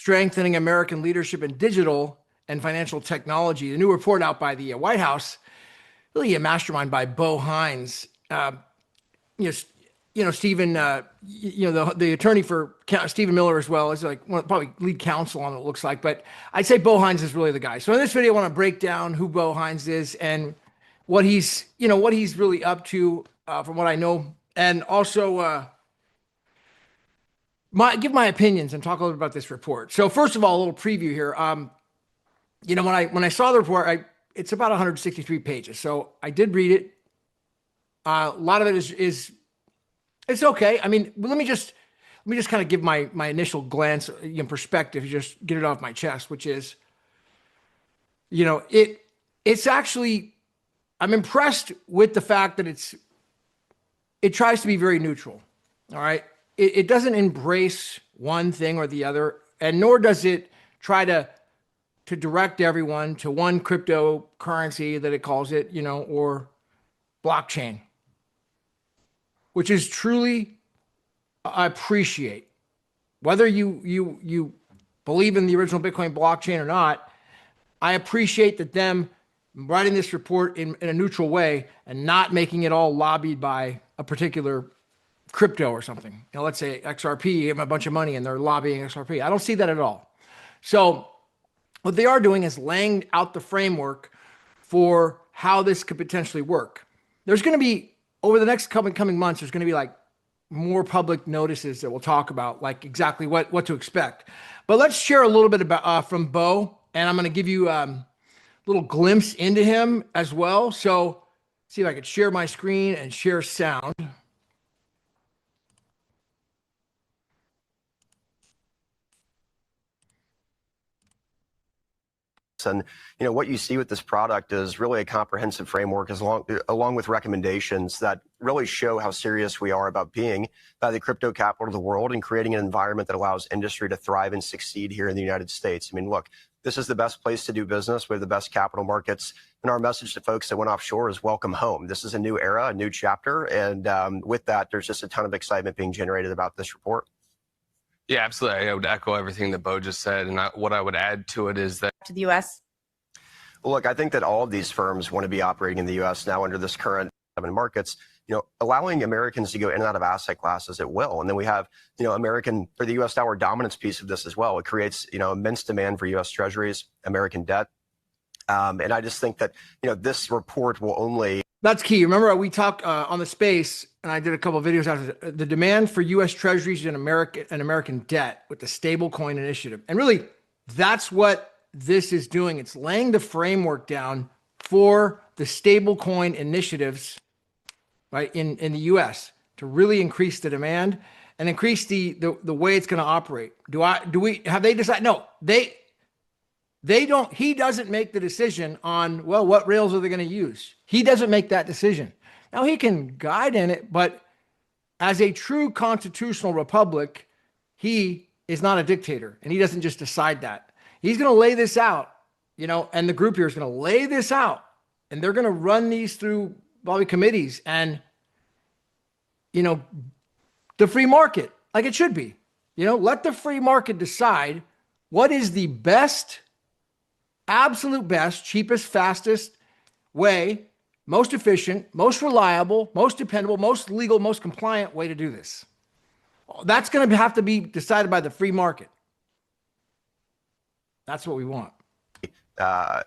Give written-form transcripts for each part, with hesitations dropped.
Strengthening American Leadership in Digital and Financial Technology. The new report out by the White House, really a mastermind by Bo Hines. Stephen, the attorney for Stephen Miller as well is like probably lead counsel on it, looks like. But I'd say Bo Hines is really the guy. So in this video, I want to break down who Bo Hines is and what he's really up to from what I know, and also give my opinions and talk a little bit about this report. So first of all, a little preview here. When I saw the report, it's about 163 pages. So I did read it. A lot of it is it's okay. I mean, let me just kind of give my initial glance in perspective, just get it off my chest, which is, it's actually, I'm impressed with the fact that it tries to be very neutral. All right. It doesn't embrace one thing or the other, and nor does it try to direct everyone to one cryptocurrency that it calls it, or blockchain, which is truly, I appreciate. Whether you believe in the original Bitcoin blockchain or not, I appreciate that them writing this report in a neutral way and not making it all lobbied by a particular crypto or something. Let's say XRP gave them a bunch of money and they're lobbying XRP. I don't see that at all. So what they are doing is laying out the framework for how this could potentially work. There's going to be, over the next coming months, there's going to be like more public notices that we'll talk about, like exactly what to expect. But let's share a little bit about from Bo, and I'm going to give you a little glimpse into him as well. So see if I could share my screen and share sound. And what you see with this product is really a comprehensive framework, along with recommendations that really show how serious we are about being the crypto capital of the world and creating an environment that allows industry to thrive and succeed here in the United States. I mean, look, this is the best place to do business. We have the best capital markets, and our message to folks that went offshore is welcome home. This is a new era, a new chapter, and with that, there's just a ton of excitement being generated about this report. Yeah, absolutely. I would echo everything that Bo just said. And what I would add to it is that to the U.S. Well, look, I think that all of these firms want to be operating in the U.S. now under this current markets, allowing Americans to go in and out of asset classes at will. And then we have, American or the U.S. dollar dominance piece of this as well. It creates, immense demand for U.S. treasuries, American debt. And I just think that, this report will only. That's key. Remember, we talked on the space, and I did a couple of videos after the demand for U.S. treasuries and American debt with the stablecoin initiative. And really, that's what this is doing. It's laying the framework down for the stablecoin initiatives, right, in the U.S. to really increase the demand and increase the way it's going to operate. Have they decided? No, they don't. He doesn't make the decision on, well, what rails are they going to use? He doesn't make that decision. Now, he can guide in it, but as a true constitutional republic, he is not a dictator, and he doesn't just decide that. He's going to lay this out, and the group here is going to lay this out, and they're going to run these through probably committees and, the free market, like it should be. Let the free market decide what is the best, absolute best, cheapest, fastest way, most efficient, most reliable, most dependable, most legal, most compliant way to do this. That's going to have to be decided by the free market. That's what we want.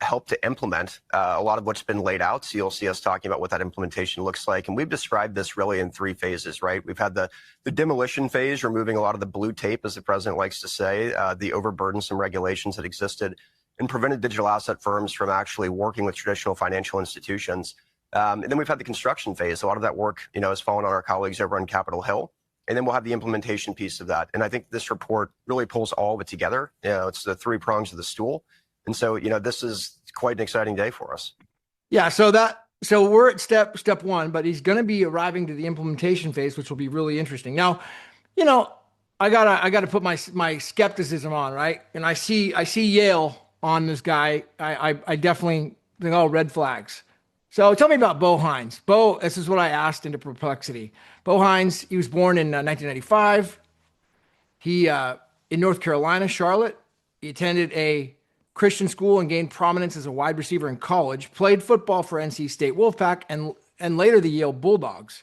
Help to implement a lot of what's been laid out. So you'll see us talking about what that implementation looks like. And we've described this really in three phases, right? We've had the demolition phase, removing a lot of the blue tape, as the president likes to say, the overburdensome regulations that existed and prevented digital asset firms from actually working with traditional financial institutions. And then we've had the construction phase. A lot of that work, has fallen on our colleagues over on Capitol Hill. And then we'll have the implementation piece of that. And I think this report really pulls all of it together. It's the three prongs of the stool. And so, this is quite an exciting day for us. Yeah. So we're at step one, but he's going to be arriving to the implementation phase, which will be really interesting. Now, I gotta put my skepticism on, right? And I see Yale on this guy. I definitely think, oh, red flags. So tell me about Bo Hines. Bo, this is what I asked into perplexity. Bo Hines, he was born in 1995. He in North Carolina, Charlotte. He attended a Christian school and gained prominence as a wide receiver in college, played football for NC State Wolfpack and later the Yale Bulldogs.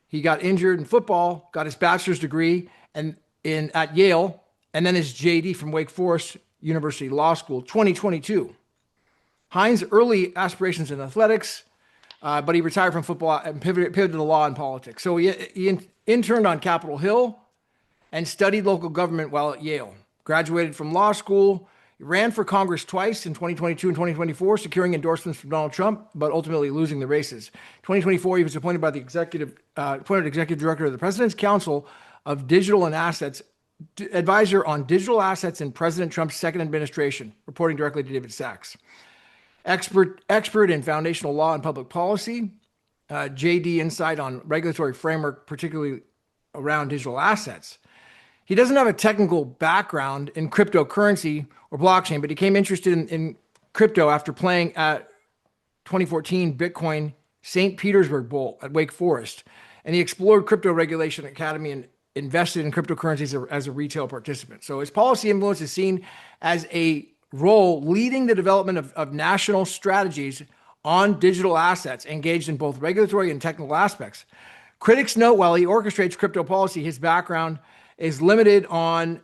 He got injured in football, got his bachelor's degree at Yale, and then his JD from Wake Forest University Law School, 2022. Hines' early aspirations in athletics, but he retired from football and pivoted to law and politics. So he interned on Capitol Hill and studied local government while at Yale. Graduated from law school. He ran for Congress twice in 2022 and 2024, securing endorsements from Donald Trump, but ultimately losing the races. 2024, he was appointed by the executive director of the President's Council of Digital and Assets, advisor on digital assets in President Trump's second administration, reporting directly to David Sachs. Expert in foundational law and public policy, JD insight on regulatory framework, particularly around digital assets. He doesn't have a technical background in cryptocurrency or blockchain, but he became interested in crypto after playing at 2014 Bitcoin St. Petersburg Bowl at Wake Forest. And he explored Crypto Regulation Academy and invested in cryptocurrencies as a retail participant. So his policy influence is seen as a role leading the development of national strategies on digital assets engaged in both regulatory and technical aspects. Critics note while he orchestrates crypto policy, his background is limited on,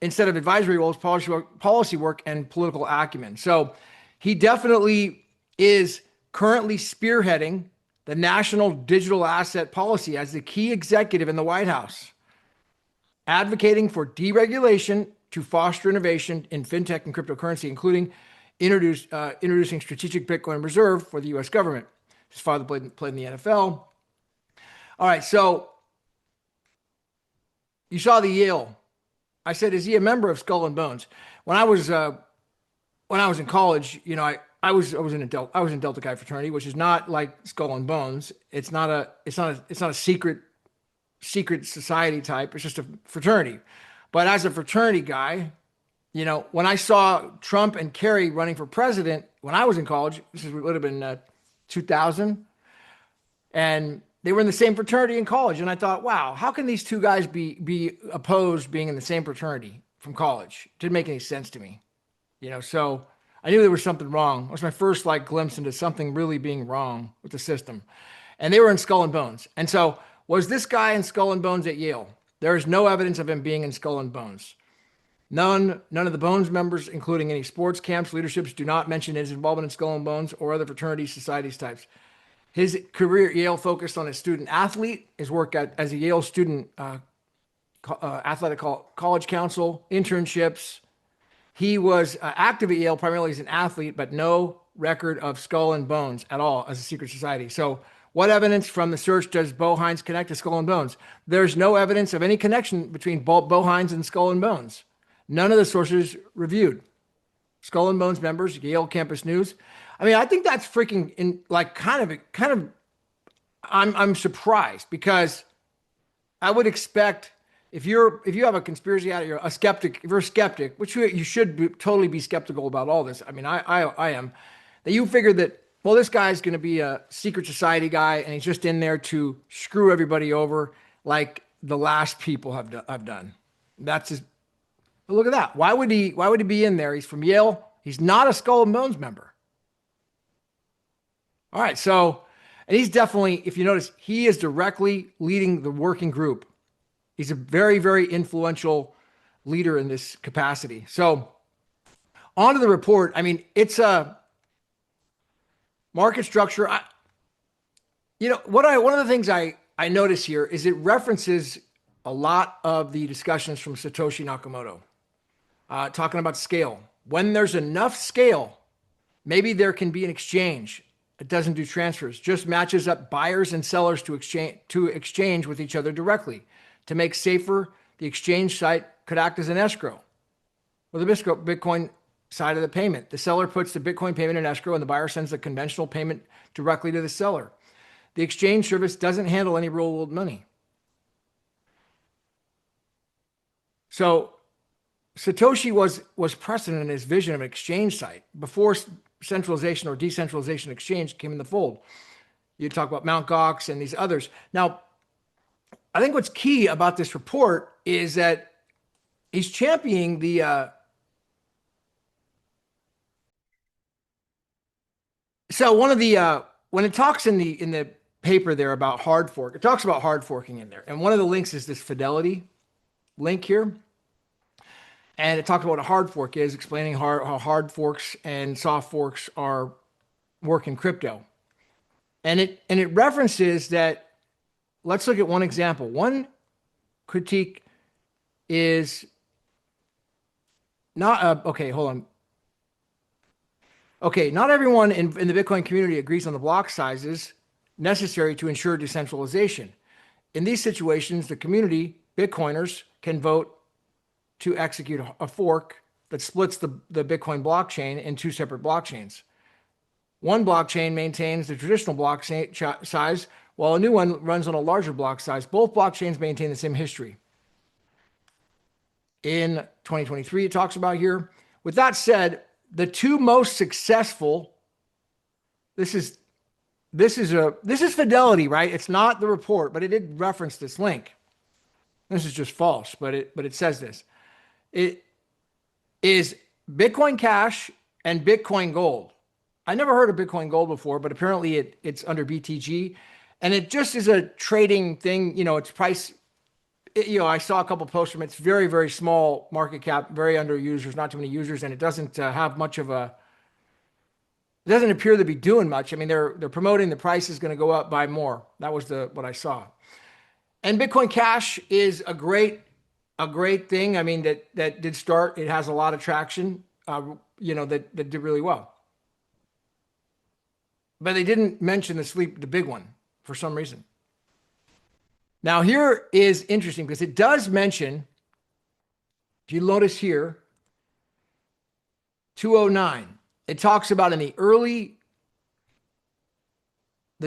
instead of advisory roles, policy work and political acumen. So he definitely is currently spearheading the national digital asset policy as the key executive in the White House, advocating for deregulation to foster innovation in fintech and cryptocurrency, including introducing strategic Bitcoin reserve for the U.S. government. His father played in the NFL. All right, so you saw the Yale. I said, is he a member of Skull and Bones? When I was in college, you know, I was in Delta Chi fraternity, which is not like Skull and Bones. It's not a secret society type. It's just a fraternity. But as a fraternity guy, you know, when I saw Trump and Kerry running for president when I was in college, would have been 2000, and they were in the same fraternity in college. And I thought, wow, how can these two guys be opposed being in the same fraternity from college? It didn't make any sense to me, you know. So I knew there was something wrong. It was my first glimpse into something really being wrong with the system. And they were in Skull and Bones. And so was this guy in Skull and Bones at Yale? There is no evidence of him being in Skull and Bones. None of the Bones members, including any sports camps, leaderships, do not mention his involvement in Skull and Bones or other fraternities, societies types. His career at Yale focused on his student athlete, his work as a Yale student athletic college council, internships. He was active at Yale primarily as an athlete, but no record of Skull and Bones at all as a secret society. So what evidence from the search does Bo Hines connect to Skull and Bones? There's no evidence of any connection between Bo Hines and Skull and Bones. None of the sources reviewed. Skull and Bones members, Yale Campus News. I mean, I think that's freaking kind of. I'm surprised because I would expect if you have a conspiracy out, you're a skeptic. If you're a skeptic, which you should totally be skeptical about all this. I mean, I am. That you figure that, well, this guy's going to be a secret society guy, and he's just in there to screw everybody over, like the last people have done. That's his. But look at that. Why would he be in there? He's from Yale. He's not a Skull and Bones member. All right. So, and he's definitely, if you notice, he is directly leading the working group. He's a very, very influential leader in this capacity. So, on to the report. I mean, it's a market structure. One of the things I notice here is it references a lot of the discussions from Satoshi Nakamoto, talking about scale. When there's enough scale, maybe there can be an exchange. It doesn't do transfers, just matches up buyers and sellers to exchange with each other directly. To make safer, the exchange site could act as an escrow or the Bitcoin side of the payment. The seller puts the Bitcoin payment in escrow and the buyer sends the conventional payment directly to the seller. The exchange service doesn't handle any real world money. So Satoshi was prescient in his vision of an exchange site before centralization or decentralization exchange came in the fold. You talk about Mt. Gox and these others. Now, I think what's key about this report is that he's championing the So one of the when it talks in the paper there about hard fork, it talks about hard forking in there, and one of the links is this Fidelity link here, and it talks about what a hard fork is, explaining how hard forks and soft forks are work in crypto, and it references that. Let's look at one example. One critique is not okay. Hold on. Okay, not everyone in the Bitcoin community agrees on the block sizes necessary to ensure decentralization. In these situations, the community, Bitcoiners, can vote to execute a fork that splits the Bitcoin blockchain in two separate blockchains. One blockchain maintains the traditional block size, while a new one runs on a larger block size. Both blockchains maintain the same history. In 2023, it talks about here. With that said, the two most successful, this is Fidelity, right? It's not the report, but it did reference this link. This is just false, but it says this. It is Bitcoin Cash and Bitcoin Gold. I never heard of Bitcoin Gold before, but apparently it's under BTG, and it just is a trading thing. It's price. I saw a couple posts from it. It's very, very small market cap, very under users, not too many users, and it doesn't have much of a. It doesn't appear to be doing much. I mean, they're promoting the price is going to go up by more. That was what I saw. And Bitcoin Cash is a great thing. I mean, that did start. It has a lot of traction. That did really well. But they didn't mention the big one, for some reason. Now, here is interesting because it does mention, if you notice here, 209, it talks about in the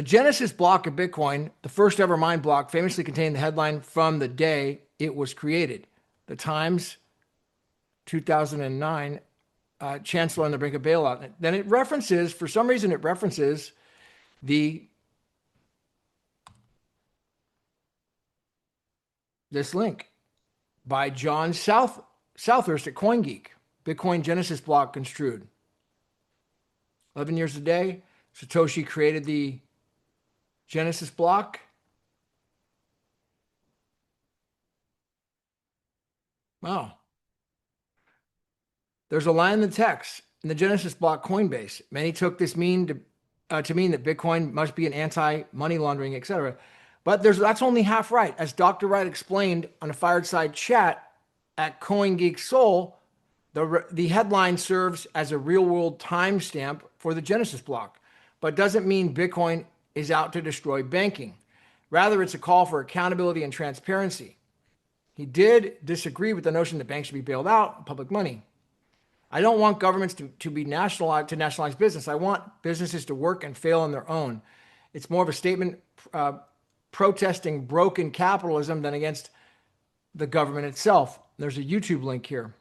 Genesis block of Bitcoin, the first ever mined block, famously contained the headline from the day it was created. The Times, 2009, Chancellor on the brink of bailout. Then it references, for some reason, this link by John Southhurst at CoinGeek, Bitcoin Genesis block construed. 11 years a day, Satoshi created the Genesis block. Wow. There's a line in the text in the Genesis block Coinbase. Many took this to mean that Bitcoin must be an anti-money laundering, etc. But that's only half right. As Dr. Wright explained on a fireside chat at CoinGeek Soul, the headline serves as a real-world timestamp for the Genesis block, but doesn't mean Bitcoin is out to destroy banking. Rather, it's a call for accountability and transparency. He did disagree with the notion that banks should be bailed out of public money. I don't want governments to nationalize business. I want businesses to work and fail on their own. It's more of a statement protesting broken capitalism than against the government itself. There's a YouTube link here,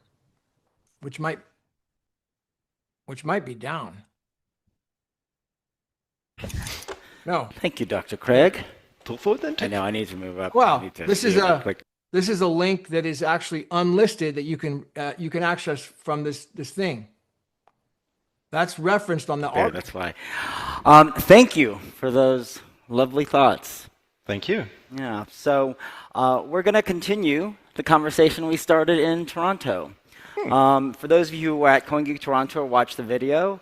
which might be down. No. Thank you, Dr. Craig. Pull forward then. I know I need to move up. Well, this is a link that is actually unlisted that you can access from this thing. That's referenced on the article. That's why. Thank you for those lovely thoughts. Thank you. Yeah. So we're going to continue the conversation we started in Toronto. For those of you who were at CoinGeek Toronto or watched the video,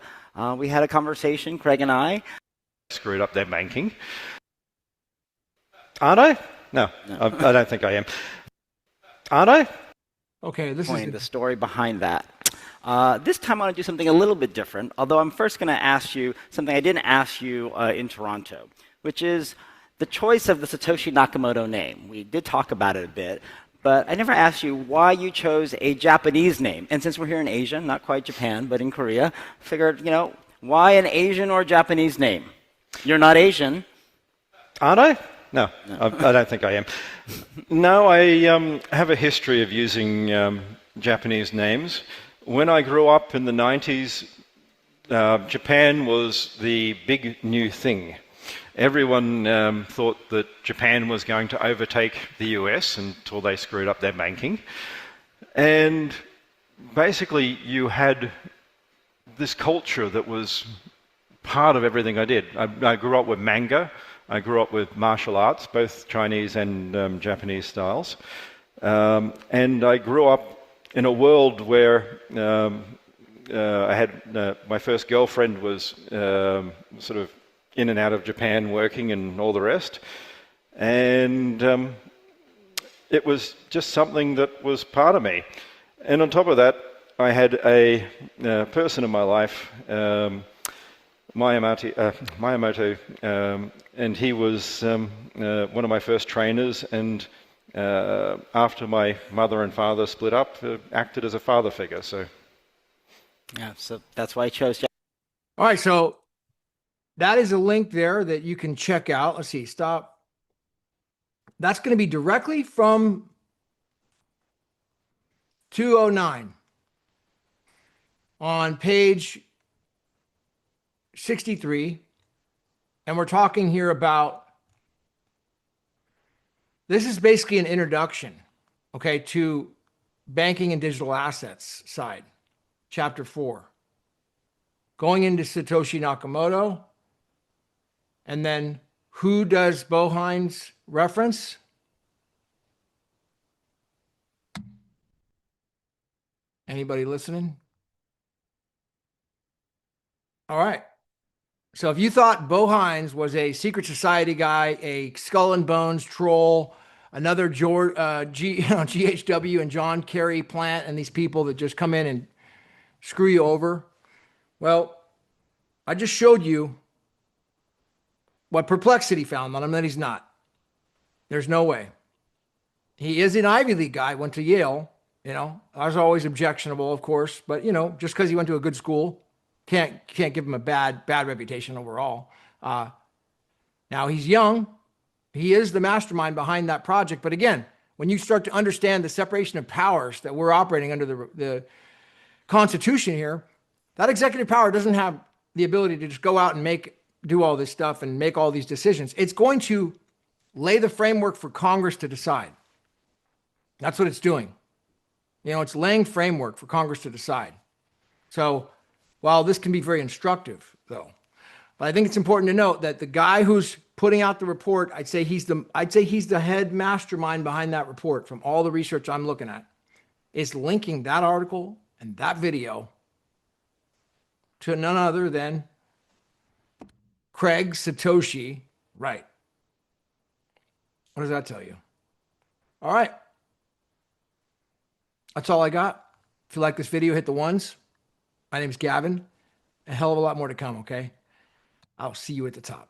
we had a conversation, Craig and I. Screwed up their banking. Aren't I? No. I don't think I am. Aren't I? Okay, this is the story behind that. This time I want to do something a little bit different, although I'm first going to ask you something I didn't ask you in Toronto, which is the choice of the Satoshi Nakamoto name. We did talk about it a bit, but I never asked you why you chose a Japanese name. And since we're here in Asia, not quite Japan, but in Korea, figured, why an Asian or Japanese name? You're not Asian. Aren't I? No. I don't think I am. No, I have a history of using Japanese names. When I grew up in the 90s, Japan was the big new thing. Everyone thought that Japan was going to overtake the US until they screwed up their banking. And basically you had this culture that was part of everything I did. I grew up with manga. I grew up with martial arts, both Chinese and Japanese styles. And I grew up in a world where I had my first girlfriend was sort of in and out of Japan working and all the rest. And it was just something that was part of me. And on top of that, I had a person in my life, Miyamoto, and he was one of my first trainers, and after my mother and father split up, acted as a father figure. So, Yeah, so that's why I chose. All right, so that is a link there that you can check out. Let's see, stop. That's going to be directly from 209 on page 63. And we're talking here about, this is basically an introduction, okay, to banking and digital assets side, chapter 4. Going into Satoshi Nakamoto, and then who does Bo Hines reference? Anybody listening? All right. So if you thought Bo Hines was a secret society guy, a skull and bones troll, another GHW and John Kerry plant, and these people that just come in and screw you over, well, I just showed you what Perplexity found on him, that he's not. There's no way. He is an Ivy League guy, went to Yale. You know, I was always objectionable, of course, but you know, just because he went to a good school, can't give him a bad reputation overall. Now he's young. He is the mastermind behind that project. But again, when you start to understand the separation of powers that we're operating under the Constitution here, that executive power doesn't have the ability to just go out and do all this stuff and make all these decisions. It's going to lay the framework for Congress to decide. That's what it's doing. You know, it's laying framework for Congress to decide. So while this can be very instructive, though, but I think it's important to note that the guy who's putting out the report, I'd say he's the head mastermind behind that report from all the research I'm looking at, is linking that article and that video to none other than Craig Satoshi Wright. What does that tell you? All right. That's all I got. If you like this video, hit the ones. My name's Gavin. A hell of a lot more to come, okay? I'll see you at the top.